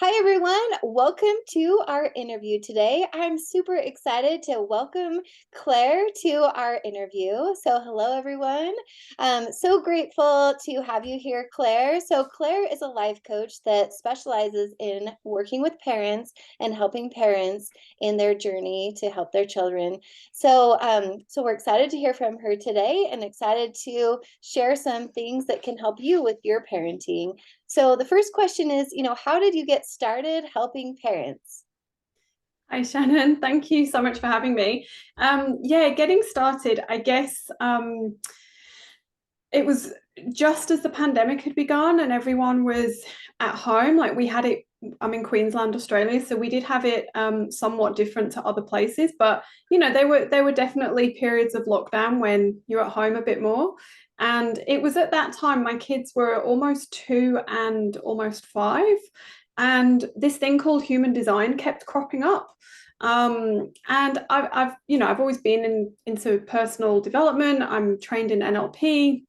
Hi, everyone. Welcome to our interview today. I'm super excited to welcome Claire to our interview. So, hello, everyone. So grateful to have you here, Claire. So, Claire is a life coach that specializes in working with parents and helping parents in their journey to help their children. So we're excited to hear from her today and excited to share some things that can help you with your parenting. So the first question is, how did you get started helping parents? Hi, Shannon. Thank you so much for having me. Yeah, getting started, I guess it was just as the pandemic had begun and everyone was at home. Like we had it, I'm in Queensland, Australia, so we did have it somewhat different to other places. But there were definitely periods of lockdown when you're at home a bit more. And it was at that time my kids were almost 2 and almost 5. And this thing called human design kept cropping up. And I've always been into personal development. I'm trained in NLP,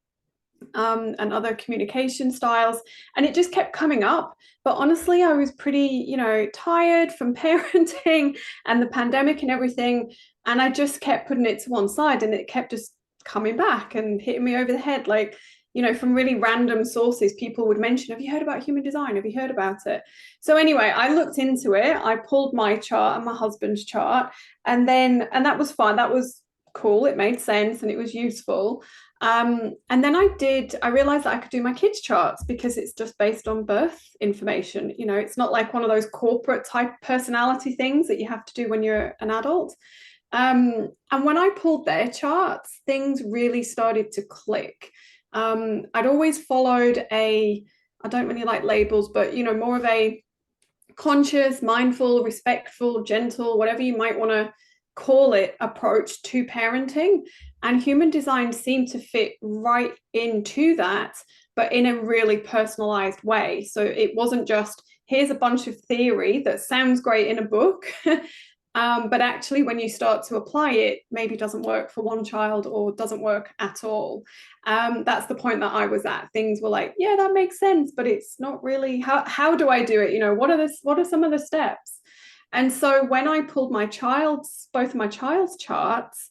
and other communication styles, and it just kept coming up. But honestly, I was pretty, tired from parenting and the pandemic and everything, and I just kept putting it to one side, and it kept just coming back and hitting me over the head, like, from really random sources. People would mention, have you heard about human design? Have you heard about it? So anyway, I looked into it. I pulled my chart and my husband's chart, and that was fine. That was cool. It made sense and it was useful. And then I realized that I could do my kids' charts because it's just based on birth information. It's not like one of those corporate type personality things that you have to do when you're an adult. And when I pulled their charts, things really started to click. I'd always followed I don't really like labels, but, more of a conscious, mindful, respectful, gentle, whatever you might want to call it, approach to parenting. And human design seemed to fit right into that, but in a really personalized way. So it wasn't just, here's a bunch of theory that sounds great in a book. But actually, when you start to apply it, maybe doesn't work for one child or doesn't work at all. That's the point that I was at. Things were like, yeah, that makes sense, but it's not really. How do I do it? What are some of the steps? And so when I pulled both of my child's charts,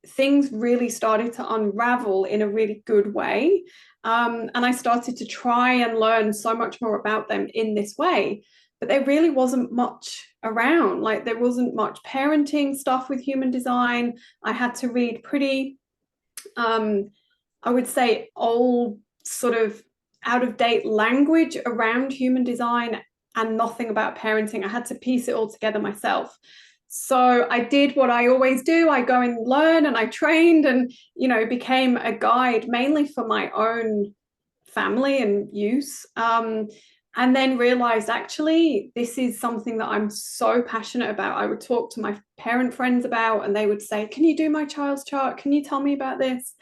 things really started to unravel in a really good way. And I started to try and learn so much more about them in this way. But there really wasn't much around. Like there wasn't much parenting stuff with human design. I had to read pretty, um, I would say, old, sort of out of date language around human design and nothing about parenting. I had to piece it all together myself. So I did what I always do. I go and learn, and I trained and, became a guide mainly for my own family and use. And then realized actually this is something that I'm so passionate about. I would talk to my parent friends about, and they would say, can you do my child's chart? Can you tell me about this?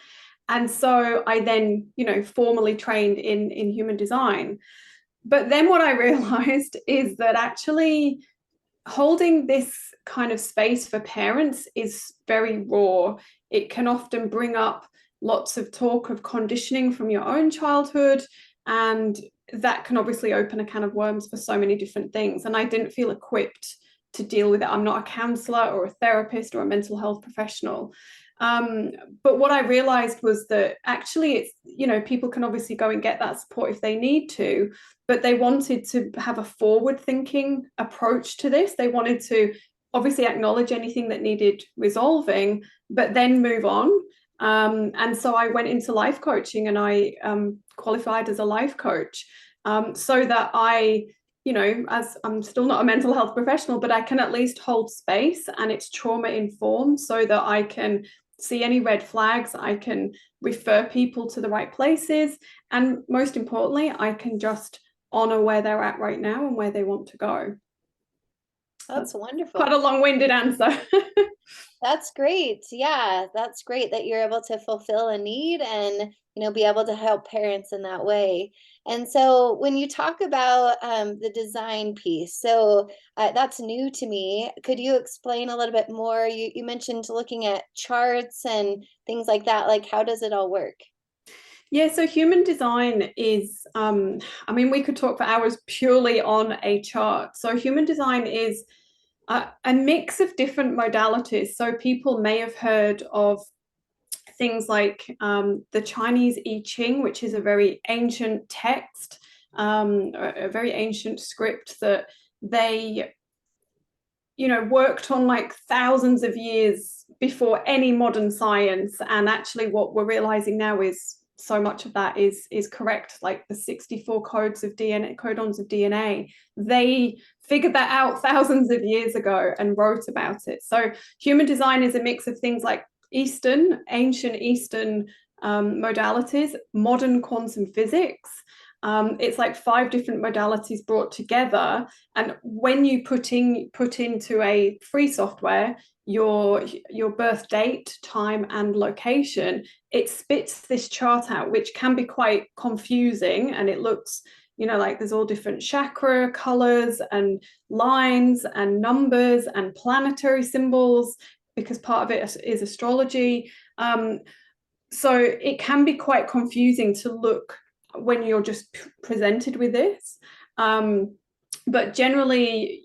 And so I then, formally trained in human design. But then what I realized is that actually holding this kind of space for parents is very raw. It can often bring up lots of talk of conditioning from your own childhood, and that can obviously open a can of worms for so many different things. And I didn't feel equipped to deal with it. I'm not a counselor or a therapist or a mental health professional. Um, but what I realized was that actually it's, people can obviously go and get that support if they need to, but they wanted to have a forward thinking approach to this. They wanted to obviously acknowledge anything that needed resolving, but then move on. And so I went into life coaching, and I qualified as a life coach, so that as I'm still not a mental health professional, but I can at least hold space and it's trauma informed so that I can see any red flags, I can refer people to the right places, and most importantly, I can just honor where they're at right now and where they want to go. That's That's quite wonderful. a long-winded answer. That's great. Yeah, that's great that you're able to fulfill a need and, be able to help parents in that way. And so when you talk about the design piece, so that's new to me. Could you explain a little bit more? You mentioned looking at charts and things like that. Like, how does it all work? Yeah, so human design is, I mean, we could talk for hours purely on a chart. So human design is a mix of different modalities. So people may have heard of things like the Chinese I Ching, which is a very ancient text, a very ancient script that they, worked on like thousands of years before any modern science. And actually, what we're realizing now is so much of that is correct. Like the 64 codes of DNA, codons of DNA, they figured that out thousands of years ago and wrote about it. So human design is a mix of things like ancient Eastern modalities, modern quantum physics. It's like 5 different modalities brought together, and when you put into a free software your birth date, time, and location, it spits this chart out, which can be quite confusing, and it looks, like there's all different chakra colors and lines and numbers and planetary symbols, because part of it is astrology. So it can be quite confusing to look when you're just presented with this. But generally,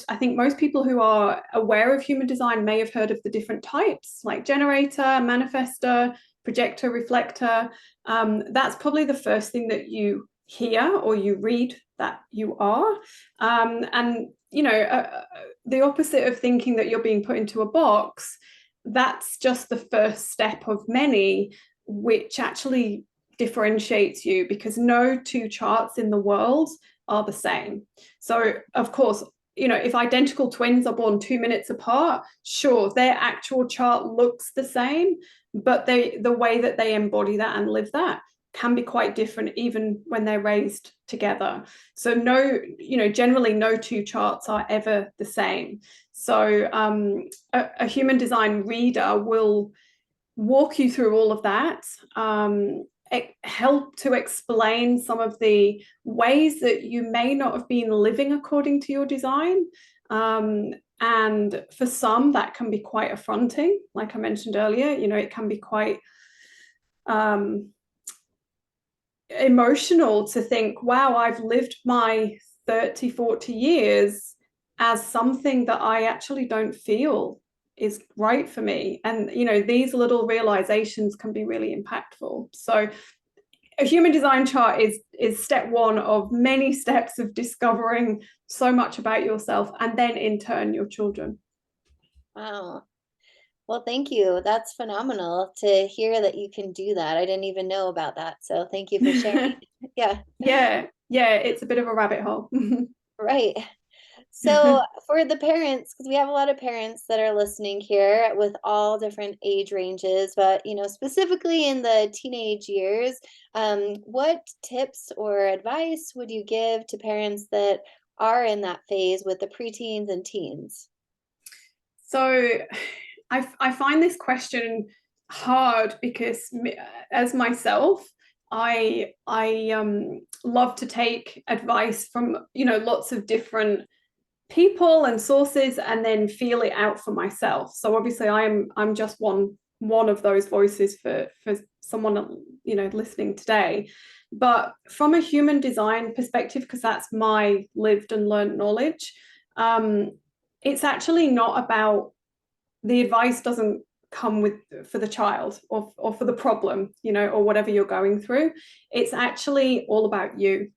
I think most people who are aware of human design may have heard of the different types, like generator, manifestor, projector, reflector. That's probably the first thing that you hear or you read that you are. And, the opposite of thinking that you're being put into a box, that's just the first step of many, which actually differentiates you, because no 2 charts in the world are the same. So, of course, if identical twins are born 2 minutes apart, sure, their actual chart looks the same, but the way that they embody that and live that can be quite different even when they're raised together. So generally no 2 charts are ever the same. So a human design reader will walk you through all of that, help to explain some of the ways that you may not have been living according to your design. And for some, that can be quite affronting. Like I mentioned earlier, it can be quite emotional to think, wow, I've lived my 30, 40 years as something that I actually don't feel is right for me. And, these little realizations can be really impactful. So a human design chart is step 1 of many steps of discovering so much about yourself, and then in turn your children. Wow. Well, thank you. That's phenomenal to hear that you can do that. I didn't even know about that. So thank you for sharing. Yeah. Yeah, it's a bit of a rabbit hole. Right. So for the parents, because we have a lot of parents that are listening here with all different age ranges, but specifically in the teenage years, what tips or advice would you give to parents that are in that phase with the preteens and teens? So I find this question hard because, as myself, I love to take advice from lots of different people and sources, and then feel it out for myself. So obviously I'm just one of those voices for someone listening today. But from a human design perspective, because that's my lived and learned knowledge, it's actually not about, the advice doesn't come with for the child or for the problem, or whatever you're going through. It's actually all about you.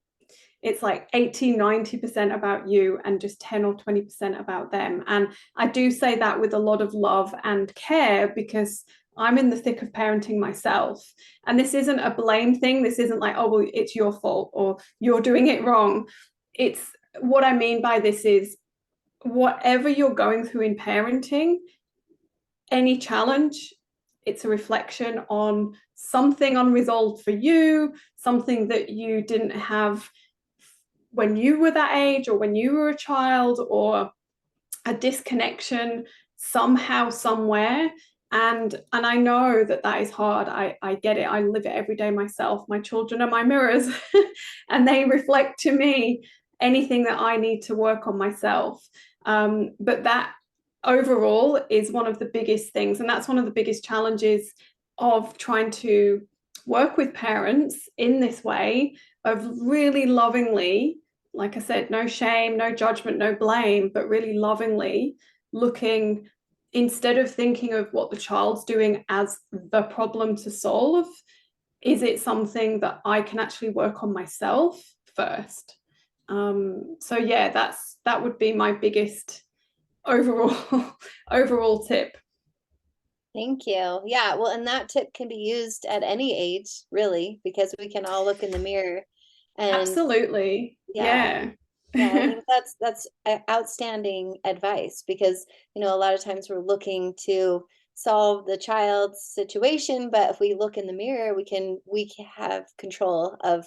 It's like 80-90% about you and just 10 or 20% about them. And I do say that with a lot of love and care, because I'm in the thick of parenting myself. And this isn't a blame thing. This isn't like, oh, well, it's your fault or you're doing it wrong. It's, what I mean by this is, whatever you're going through in parenting, any challenge, it's a reflection on something unresolved for you, something that you didn't have when you were that age or when you were a child, or a disconnection somehow, somewhere. And I know that is hard. I get it. I live it every day myself. My children are my mirrors and they reflect to me anything that I need to work on myself. But that overall is one of the biggest things, and that's one of the biggest challenges of trying to work with parents in this way of really lovingly, like I said, no shame, no judgment, no blame, but really lovingly looking, instead of thinking of what the child's doing as the problem to solve, is it something that I can actually work on myself first? So yeah, that would be my biggest overall tip. Thank you. Yeah, well, and that tip can be used at any age, really, because we can all look in the mirror and Absolutely. yeah, Yeah. yeah, I think that's outstanding advice because, a lot of times we're looking to solve the child's situation, but if we look in the mirror, we can have control of,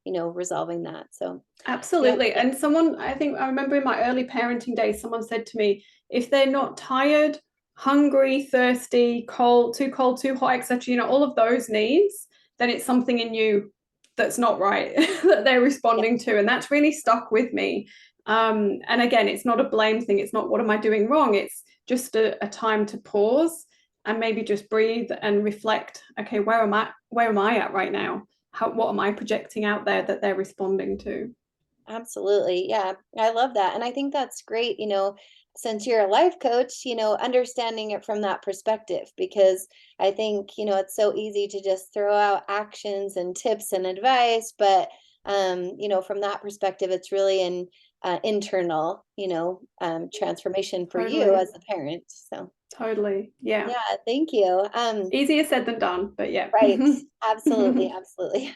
resolving that. So, yeah, Absolutely. And someone, I think I remember in my early parenting days, someone said to me, if they're not tired, hungry, thirsty, cold, too hot, etc., all of those needs, then it's something in you that's not right that they're yeah, responding to. And that's really stuck with me. And again, it's not a blame thing. It's not what am I doing wrong? It's just a time to pause and maybe just breathe and reflect. Okay, where am I at right now? What am I projecting out there that they're responding to? absolutely. Yeah, I love that. And I think that's great, since you're a life coach, understanding it from that perspective, because I think, it's so easy to just throw out actions and tips and advice, but from that perspective, it's really an internal, transformation for you Totally. as a parent. So, Totally. Yeah. yeah, thank you. Easier said than done, but yeah. Right. Absolutely, absolutely.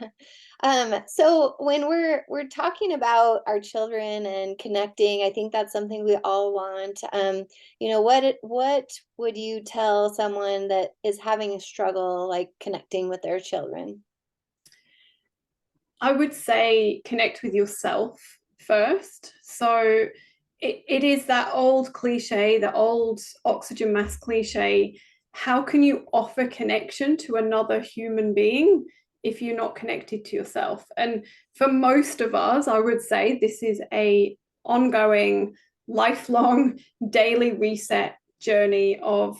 So when we're talking about our children and connecting, I think that's something we all want. What would you tell someone that is having a struggle like connecting with their children? I would say connect with yourself first. So it is that old cliche, the old oxygen mask cliche. How can you offer connection to another human being if you're not connected to yourself? And for most of us, I would say this is a ongoing, lifelong, daily reset journey of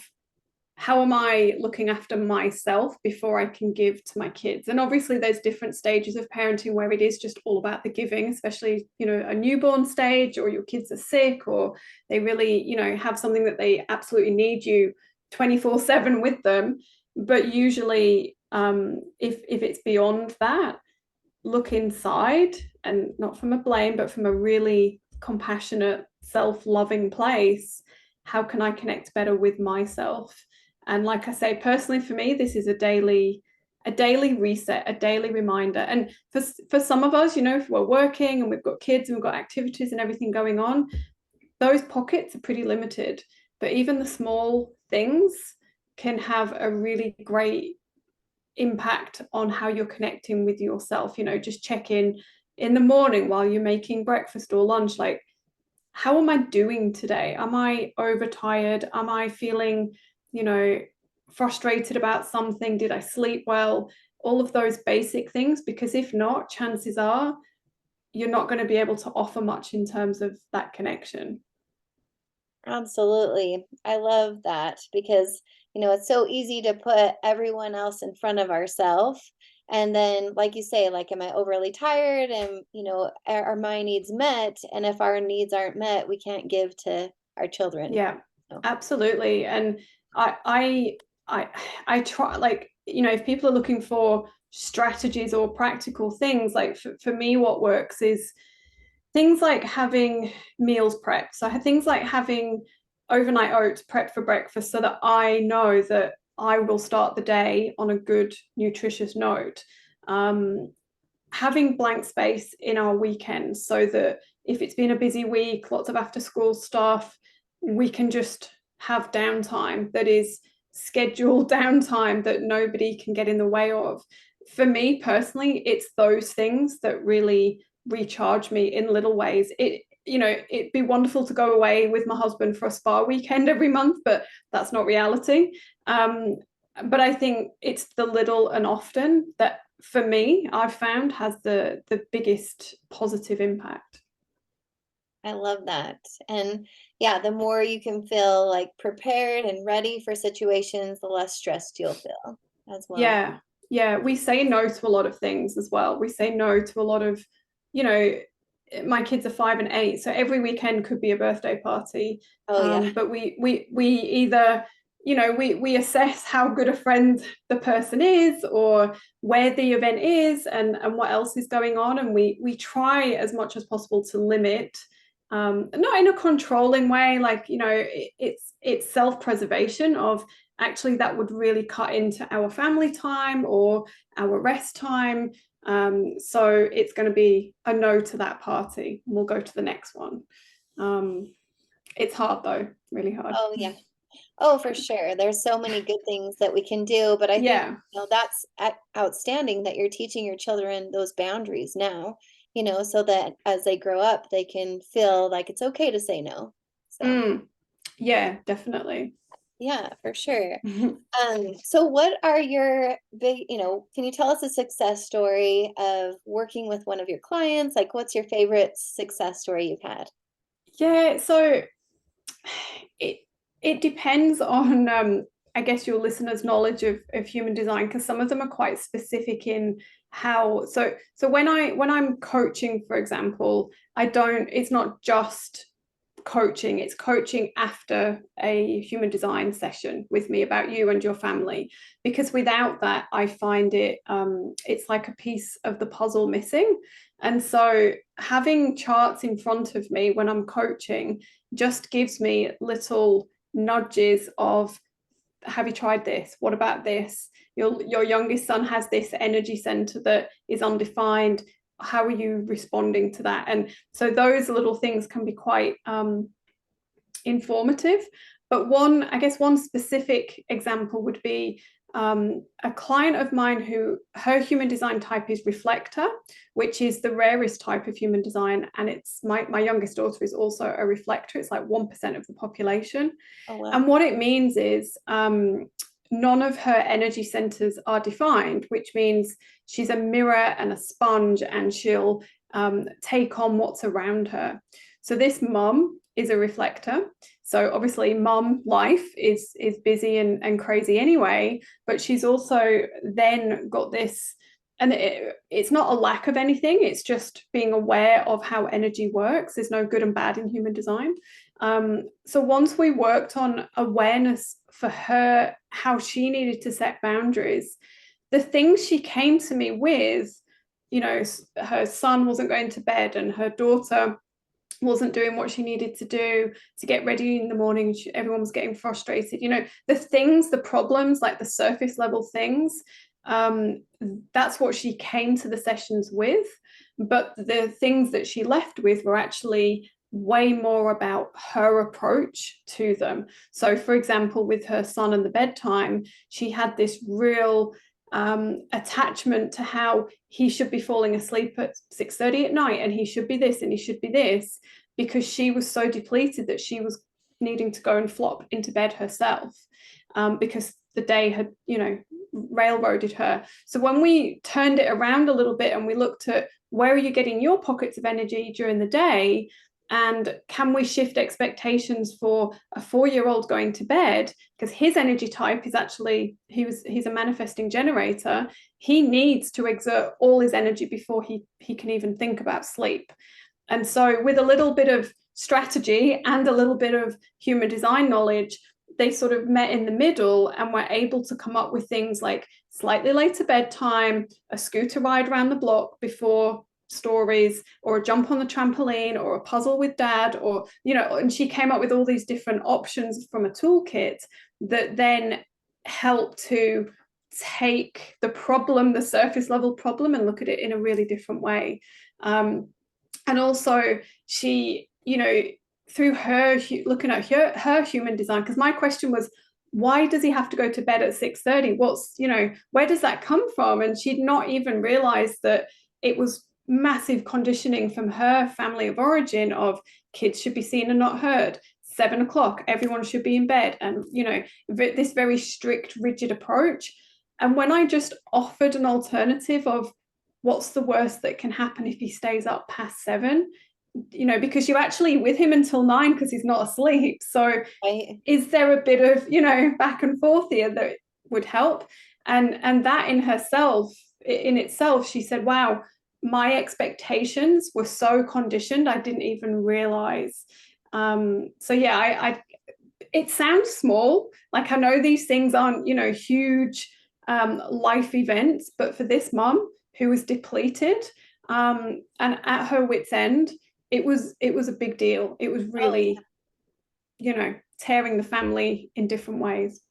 how am I looking after myself before I can give to my kids? And obviously, there's different stages of parenting where it is just all about the giving, especially, a newborn stage, or your kids are sick, or they really, have something that they absolutely need you 24/7 with them. But usually, if it's beyond that, look inside, and not from a blame, but from a really compassionate, self-loving place. How can I connect better with myself? And like I say, personally for me, this is a daily reset, a daily reminder. And for some of us, if we're working and we've got kids and we've got activities and everything going on, those pockets are pretty limited. But even the small things can have a really great impact on how you're connecting with yourself. Just check in the morning while you're making breakfast or lunch, like, how am I doing today? Am I overtired? Am I feeling, you know, frustrated about something? Did I sleep well? All of those basic things, because if not, chances are you're not going to be able to offer much in terms of that connection. Absolutely. I love that because, it's so easy to put everyone else in front of ourselves. And then, like you say, like, am I overly tired? And, are my needs met? And if our needs aren't met, we can't give to our children. Yeah, So, absolutely. And I I I try, like, if people are looking for strategies or practical things, like for me, what works is things like having meals prepped. So things like having overnight oats prepped for breakfast so that I know that I will start the day on a good, nutritious note. Having blank space in our weekends so that if it's been a busy week, lots of after school stuff, we can just have downtime that is scheduled downtime that nobody can get in the way of. For me personally, it's those things that really recharge me in little ways. It'd be wonderful to go away with my husband for a spa weekend every month, but that's not reality. But I think it's the little and often that, for me, I've found has the biggest positive impact. I love that. And yeah, the more you can feel like prepared and ready for situations, the less stressed you'll feel as well. Yeah, Yeah, we say no to a lot of things as well. We say no to a lot of, you know, my kids are 5 and 8, so every weekend could be a birthday party. Oh yeah. But we either, we assess how good a friend the person is, or where the event is, and what else is going on, and we try as much as possible to limit, not in a controlling way, like, it's self-preservation of, actually that would really cut into our family time or our rest time. So it's going to be a no to that party. We'll go to the next one. It's hard though, really hard. Oh yeah. Oh, for sure. There's so many good things that we can do, but I think, Yeah. that's outstanding that you're teaching your children those boundaries now, so that as they grow up, they can feel like it's okay to say no. So, Yeah, definitely. yeah, for sure. So what are your big, can you tell us a success story of working with one of your clients? Like, what's your favorite success story you've had? Yeah, so it it depends on, I guess, your listeners' knowledge of human design, because some of them are quite specific in how. So when I'm coaching, for example, it's not just coaching, it's coaching after a human design session with me about you and your family, because without that I find it's like a piece of the puzzle missing. And so having charts in front of me when I'm coaching just gives me little nudges of, have you tried this? What about this? Your youngest son has this energy center that is undefined. How are you responding to that? And so those little things can be quite informative. But one specific example would be a client of mine who, her human design type is reflector, which is the rarest type of human design. And it's my youngest daughter is also a reflector. It's like 1% of the population. Oh, wow. And what it means is none of her energy centers are defined, which means she's a mirror and a sponge, and she'll take on what's around her. So this mum is a reflector. So obviously mum life is busy and crazy anyway, but she's also then got this, and it's not a lack of anything, it's just being aware of how energy works. There's no good and bad in human design. So once we worked on awareness for her, how she needed to set boundaries, the things she came to me with, her son wasn't going to bed and her daughter wasn't doing what she needed to do to get ready in the morning. Everyone was getting frustrated. The things, the problems, like the surface level things, that's what she came to the sessions with. But the things that she left with were actually way more about her approach to them. So, for example, with her son and the bedtime, she had this real attachment to how he should be falling asleep at 6:30 at night, and he should be this and he should be this, because she was so depleted that she was needing to go and flop into bed herself, because the day had, railroaded her. So when we turned it around a little bit and we looked at, where are you getting your pockets of energy during the day, and can we shift expectations for a 4-year-old going to bed, because his energy type is actually, he's a manifesting generator. He needs to exert all his energy before he can even think about sleep. And so with a little bit of strategy and a little bit of human design knowledge, they sort of met in the middle and were able to come up with things like slightly later bedtime, a scooter ride around the block before stories, or a jump on the trampoline, or a puzzle with dad, or, and she came up with all these different options from a toolkit that then help to take the problem, the surface level problem, and look at it in a really different way. And also she, through her looking at her human design, because my question was, why does he have to go to bed at 6:30? What's, where does that come from? And she'd not even realized that it was massive conditioning from her family of origin of, kids should be seen and not heard, 7 o'clock, everyone should be in bed, and, this very strict, rigid approach. And when I just offered an alternative of, what's the worst that can happen if he stays up past 7, because you're actually with him until 9 because he's not asleep. So Right. is there a bit of, back and forth here that would help? And that in itself, she said, wow, my expectations were so conditioned, I didn't even realize. So yeah, I it sounds small. Like I know these things aren't, huge life events, but for this mum who was depleted and at her wit's end, it was a big deal. It was Oh, really, tearing the family in different ways.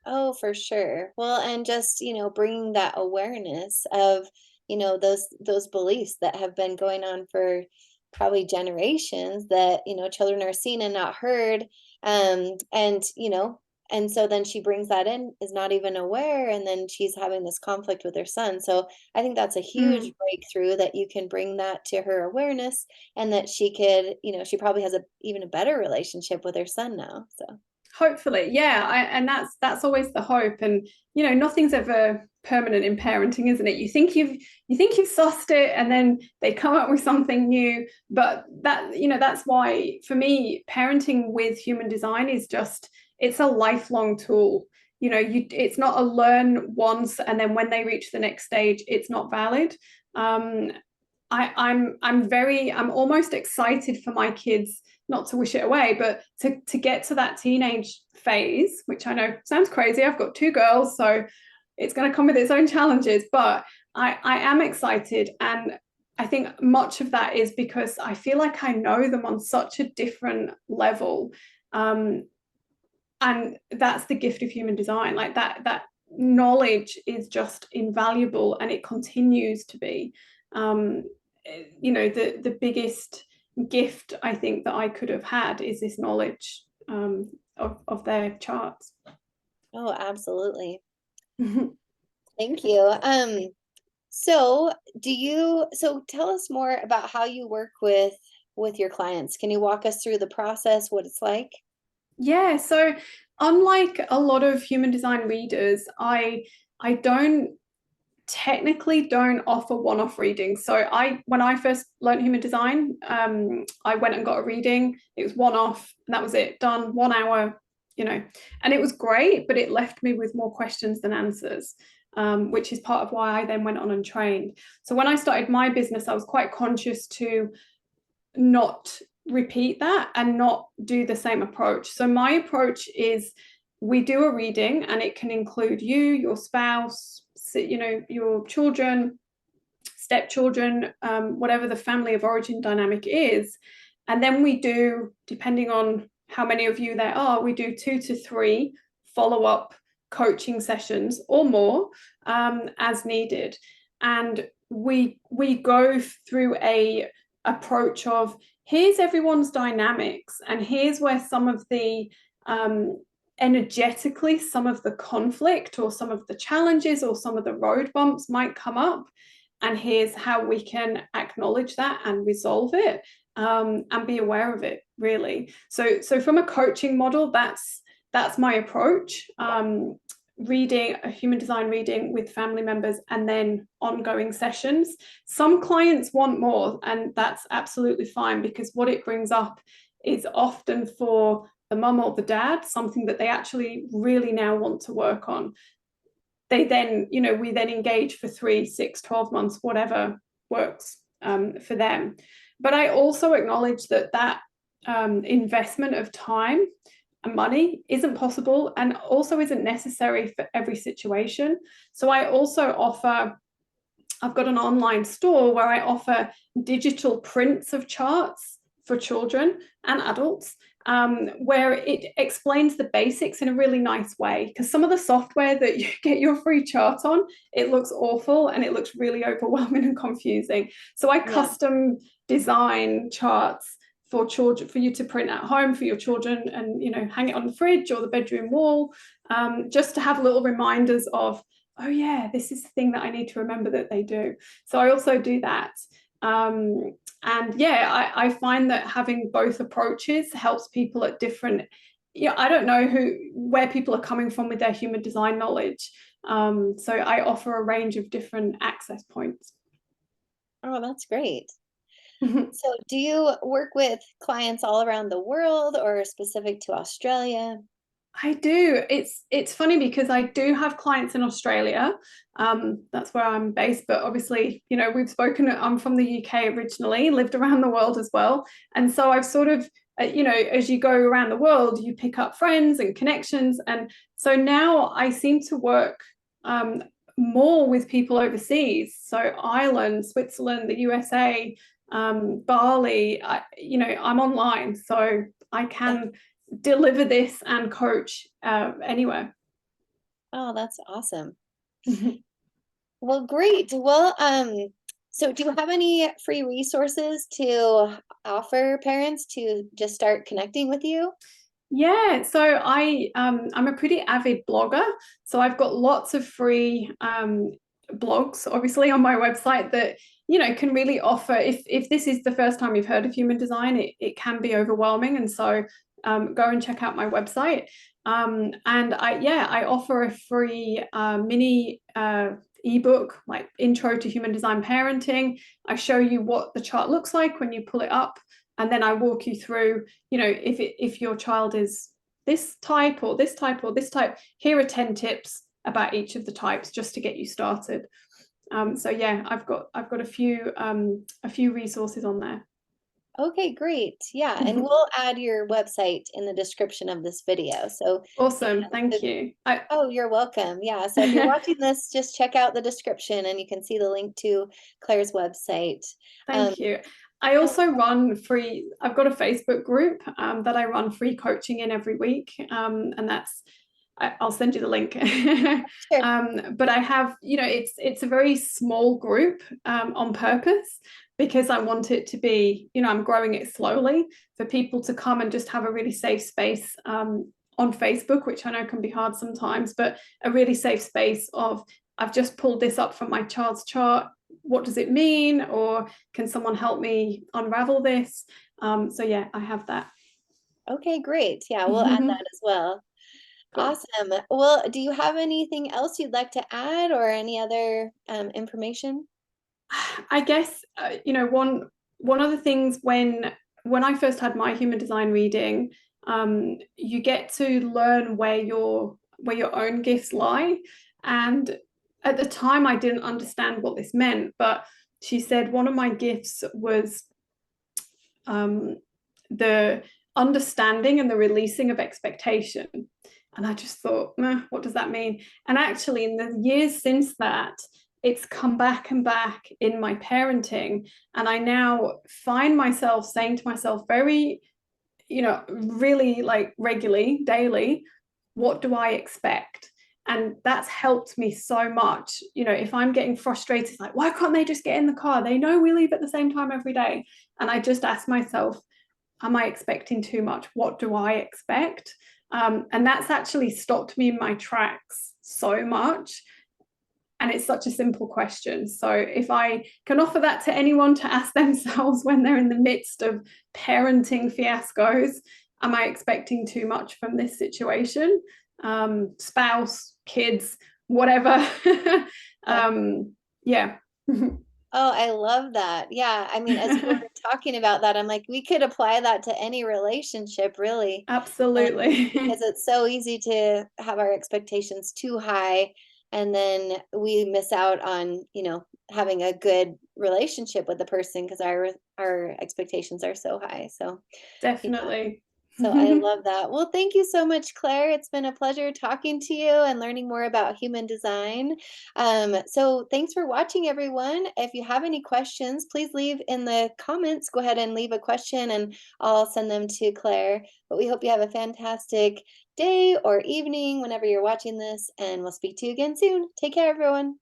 oh, for sure. Well, and just, bringing that awareness of, those beliefs that have been going on for probably generations that, children are seen and not heard. And, and so then she brings that in, is not even aware, and then she's having this conflict with her son. So I think that's a huge Mm. breakthrough that you can bring that to her awareness, and that she could, she probably has even a better relationship with her son now. So. Hopefully, yeah. And that's always the hope. And nothing's ever permanent in parenting, isn't it? You think you've sussed it, and then they come up with something new. But that's why for me, parenting with human design is just, it's a lifelong tool. It's not a learn once and then when they reach the next stage, it's not valid. Um, I'm almost excited for my kids, not to wish it away, but to get to that teenage phase, which I know sounds crazy. I've got two girls, so it's going to come with its own challenges, but I am excited. And I think much of that is because I feel like I know them on such a different level. And that's the gift of human design. Like that knowledge is just invaluable, and it continues to be. Um, the biggest gift I think that I could have had is this knowledge of their charts. Oh, absolutely. Thank you. So tell us more about how you work with your clients. Can you walk us through the process, what it's like? Yeah, so unlike a lot of human design readers, I don't offer one-off readings. So when I first learned human design, I went and got a reading. It was one-off, and that was it, done, 1 hour, and it was great, but it left me with more questions than answers. Which is part of why I then went on and trained. So when I started my business, I was quite conscious to not repeat that and not do the same approach. So my approach is, we do a reading, and it can include you, your spouse, your children, stepchildren, whatever the family of origin dynamic is. And then we do, depending on how many of you there are, we do 2 to 3 follow-up coaching sessions or more, as needed. And we go through a approach of, here's everyone's dynamics, and here's where some of the energetically, some of the conflict or some of the challenges or some of the road bumps might come up, and here's how we can acknowledge that and resolve it, and be aware of it, really. So from a coaching model, that's my approach. Reading a human design reading with family members, and then ongoing sessions. Some clients want more, and that's absolutely fine, because what it brings up is often, for the mum or the dad, something that they actually really now want to work on. We then engage for 3, 6, 12 months, whatever works for them. But I also acknowledge that investment of time and money isn't possible, and also isn't necessary for every situation. So I've got an online store where I offer digital prints of charts for children and adults, where it explains the basics in a really nice way. Because some of the software that you get your free chart on, it looks awful, and it looks really overwhelming and confusing. So I custom design charts for children, for you to print at home for your children, and hang it on the fridge or the bedroom wall, just to have little reminders of, oh yeah, this is the thing that I need to remember that they do. So I also do that. And yeah, I find that having both approaches helps people at different, I don't know where people are coming from with their human design knowledge. So I offer a range of different access points. Oh, that's great. So do you work with clients all around the world, or specific to Australia? I do. It's funny because I do have clients in Australia. That's where I'm based, but obviously, we've spoken. I'm from the UK originally, lived around the world as well, and so I've sort of, as you go around the world, you pick up friends and connections, and so now I seem to work um, more with people overseas. So Ireland, Switzerland, the USA, Bali. I'm online, so I can deliver this and coach anywhere. Oh, that's awesome. Well, great. Well, so do you have any free resources to offer parents to just start connecting with you? Yeah, so I'm a pretty avid blogger, so I've got lots of free blogs, obviously, on my website that can really offer. If this is the first time you've heard of human design, it can be overwhelming, and so go and check out my website. And I offer a free mini ebook like Intro to Human Design Parenting. I show you what the chart looks like when you pull it up, and then I walk you through, if your child is this type or this type or this type, here are 10 tips about each of the types just to get you started. So yeah, I've got a few resources on there. Okay, great. Yeah, and we'll add your website in the description of this video. So, Awesome, yeah, thank you. oh, you're welcome. Yeah, so if you're watching this, just check out the description and you can see the link to Claire's website. Thank you. I also run free, I've got a Facebook group that I run free coaching in every week. And I'll send you the link. Sure. But I have, it's a very small group on purpose because I want it to be, I'm growing it slowly for people to come and just have a really safe space on Facebook, which I know can be hard sometimes, but a really safe space of, I've just pulled this up from my child's chart. What does it mean? Or can someone help me unravel this? So yeah, I have that. Okay, great. Yeah, we'll add that as well. Cool. Awesome. Well, do you have anything else you'd like to add or any other information? I guess one of the things when I first had my human design reading, you get to learn where your own gifts lie. And at the time, I didn't understand what this meant, but she said one of my gifts was the understanding and the releasing of expectation. And I just thought, what does that mean? And actually, in the years since that, it's come back and back in my parenting. And I now find myself saying to myself very, really like regularly, daily, what do I expect? And that's helped me so much. If I'm getting frustrated, like, why can't they just get in the car? They know we leave at the same time every day. And I just ask myself, am I expecting too much? What do I expect? And that's actually stopped me in my tracks so much. And it's such a simple question. So if I can offer that to anyone to ask themselves when they're in the midst of parenting fiascos, am I expecting too much from this situation? Spouse, kids, whatever. Yeah. Oh, I love that. Yeah. I mean, as we were talking about that, I'm like, we could apply that to any relationship, really. Absolutely. Because it's so easy to have our expectations too high, and then we miss out on, having a good relationship with the person because our expectations are so high. So, yeah. Definitely. So I love that. Well, thank you so much, Claire. It's been a pleasure talking to you and learning more about human design. So thanks for watching, everyone. If you have any questions, please leave in the comments. Go ahead and leave a question and I'll send them to Claire. But we hope you have a fantastic day or evening whenever you're watching this, and we'll speak to you again soon. Take care, everyone.